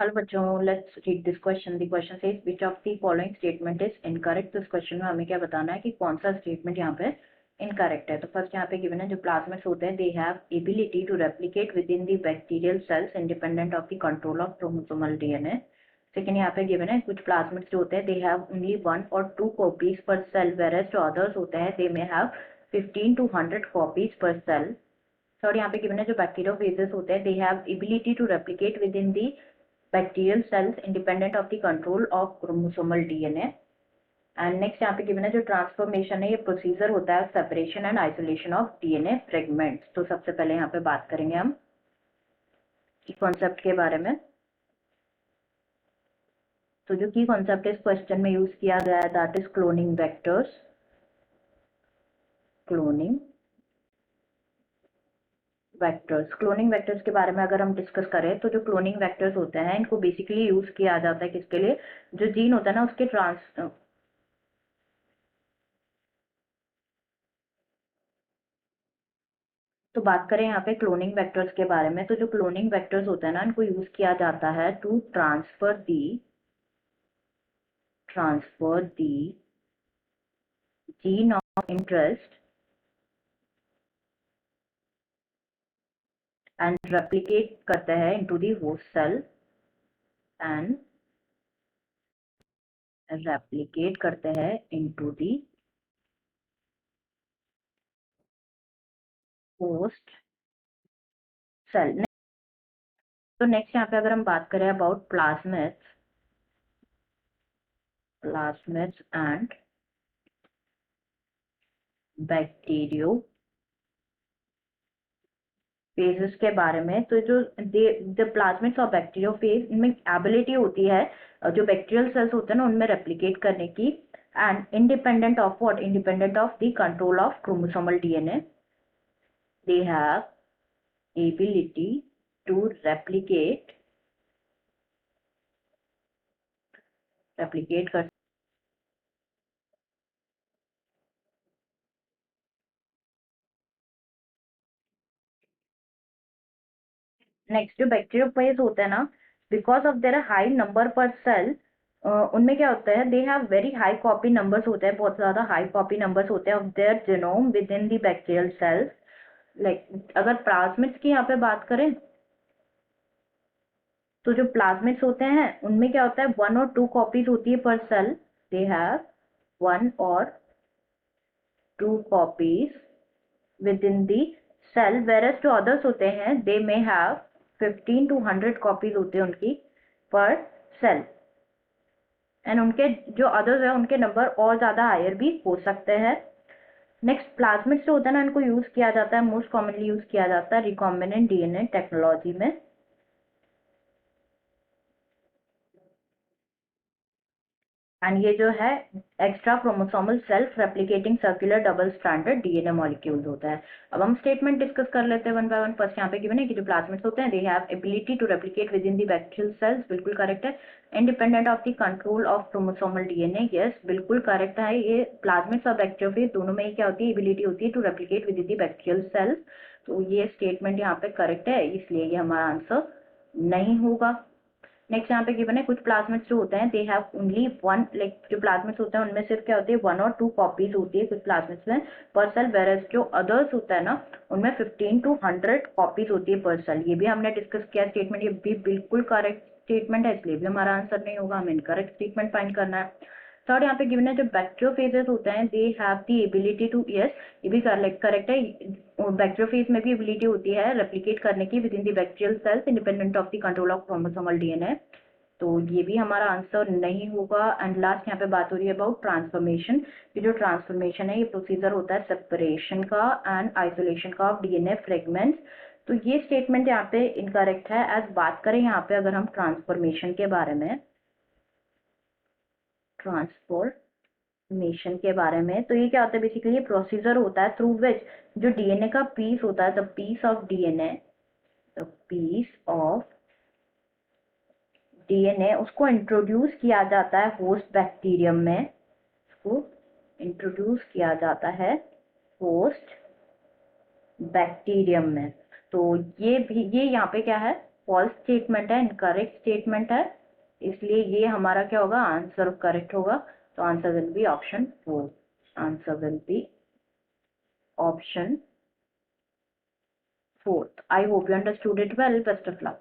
Hello बच्चों, let's read this question. The question says which of the following statement is incorrect. तो इस question में हमें क्या बताना है कि कौन सा स्टेटमेंट यहाँ पे इनकरेक्ट है। तो फर्स्ट यहाँ पे गिवन है जो प्लाज्मिड्स होते हैं they have ability to replicate within the bacterial cells independent of the control of chromosomal DNA. Second यहाँ पे गिवन है कुछ प्लाज्मिड्स जो होते हैं दे हैव ओनली 1 और 2 कॉपीज पर सेल, वेयरएज जो अदर्स होते हैं they may have 15 to 100 copies per cell. Third यहाँ पे गिवन है जो बैक्टीरियोफेजेस होते हैं they have ability to replicate within the bacterial cells independent of the control of chromosomal DNA। And next यहाँ पे गिवन है जो ट्रांसफॉर्मेशन है ये प्रोसीजर होता है separation and isolation of DNA fragments. तो सबसे पहले यहाँ पे बात करेंगे हम कॉन्सेप्ट के बारे में। तो जो की कॉन्सेप्ट इस क्वेश्चन में यूज किया गया है that is cloning vectors. Cloning vectors के बारे में अगर हम डिस्कस करें तो जो क्लोनिंग वेक्टर्स होते हैं इनको बेसिकली यूज किया जाता है किसके लिए, जो जीन होता है ना उसके तो बात करें यहाँ पे क्लोनिंग वेक्टर्स के बारे में। तो जो क्लोनिंग वेक्टर्स होते हैं ना इनको यूज किया जाता है to transfer the gene of interest and replicate करते हैं into the host cell and replicate करते हैं इनटू दी होस्ट सेल। तो नेक्स्ट यहाँ पे अगर हम बात करें about plasmids and bacteriophages के बारे में। तो जो द प्लाज्मिड्स और बैक्टीरियोफेज इनमें एबिलिटी होती है जो बैक्टीरियल सेल्स होते हैं ना उनमें रेप्लिकेट करने की, and independent of what, independent of the control of chromosomal DNA they have ability to replicate कर। नेक्स्ट जो बैक्टीरियोफेज होते हैं ना because of their high number per cell, उनमें क्या होता है they have very high copy numbers होते हैं, बहुत ज्यादा हाई कॉपी नंबर्स होते हैं of their genome within the bacterial cells. Like अगर प्लाज्मिड्स की यहाँ पे बात करें तो जो प्लाज्मिड्स होते हैं उनमें क्या होता है 1 और 2 कॉपीज होती है per cell. They have 1 or 2 copies within the cell, versus जो अदर्स होते हैं they may have 15 to 100 copies होते हैं उनकी पर सेल। एंड उनके जो अदर्स है उनके नंबर और ज्यादा हायर भी हो सकते हैं। नेक्स्ट प्लाज्मिड्स जो होता है ना इनको यूज किया जाता है, मोस्ट कॉमनली यूज किया जाता है रिकॉम्बिनेंट डीएनए टेक्नोलॉजी में। एंड ये जो है extra chromosomal self replicating circular double stranded DNA molecules होता है। अब हम स्टेटमेंट डिस्कस कर लेते हैं वन बाय वन। फर्स्ट यहाँ पे गिवन है कि जो प्लाज्मिड्स होते हैं they have ability to replicate within the bacterial cells, बिल्कुल करेक्ट है। Independent of the control of chromosomal DNA, yes बिल्कुल करेक्ट है। ये प्लाज्मिड्स और बैक्टीरियोफेज दोनों में ही क्या होती है, एबिलिटी होती है to replicate within the bacterial cells. तो ये स्टेटमेंट यहाँ पे करेक्ट है, इसलिए ये हमारा आंसर नहीं होगा। नेक्स्ट यहाँ पे गिवन है कुछ प्लाज्मिड्स जो होते हैं दे हैव ओनली 1, लाइक जो प्लाज्मिड्स होते हैं उनमें सिर्फ क्या होती है 1 और 2 कॉपीज होती है कुछ प्लाज्मिड्स में पर सेल, वेरस जो अदर्स होता है ना उनमें 15 to 100 कॉपीज होती है पर सेल। ये भी हमने डिस्कस किया स्टेटमेंट, ये भी बिल्कुल करेक्ट स्टेटमेंट है, इसलिए भी हमारा आंसर नहीं होगा, हमें इनकरेक्ट स्टेटमेंट फाइंड करना है। थर्ड यहाँ पे गिवन है जो बैक्टीरियोफेजेस होते हैं they have the ability to, yes ये भी करेक्ट है। बैक्टीरियोफेज में भी एबिलिटी होती है रेप्लिकेट करने की with in the bacterial cells independent of the control of chromosomal DNA. तो ये भी हमारा आंसर नहीं होगा। एंड लास्ट यहाँ पे बात हो रही है अबाउट ट्रांसफॉर्मेशन। ये जो ट्रांसफॉर्मेशन है ये प्रोसीजर होता है सेपरेशन का एंड आइसोलेशन का ऑफ डीएनए फ्रेगमेंट्स। तो ये स्टेटमेंट यहाँ पे इनकरेक्ट है। एज बात करें यहाँ पे अगर हम ट्रांसफॉर्मेशन के बारे में, तो ये क्या होता है बेसिकली, ये प्रोसीजर होता है थ्रू विच जो डीएनए का पीस होता है, द पीस ऑफ डीएनए उसको इंट्रोड्यूस किया जाता है होस्ट बैक्टीरियम में, उसको इंट्रोड्यूस किया जाता है होस्ट बैक्टीरियम में। तो ये भी, ये यहाँ पे क्या है फॉल्स स्टेटमेंट है, इनकरेक्ट स्टेटमेंट है, इसलिए ये हमारा क्या होगा, आंसर करेक्ट होगा। तो answer will be option 4, answer will be option 4th. I hope you understood it well. Best of luck.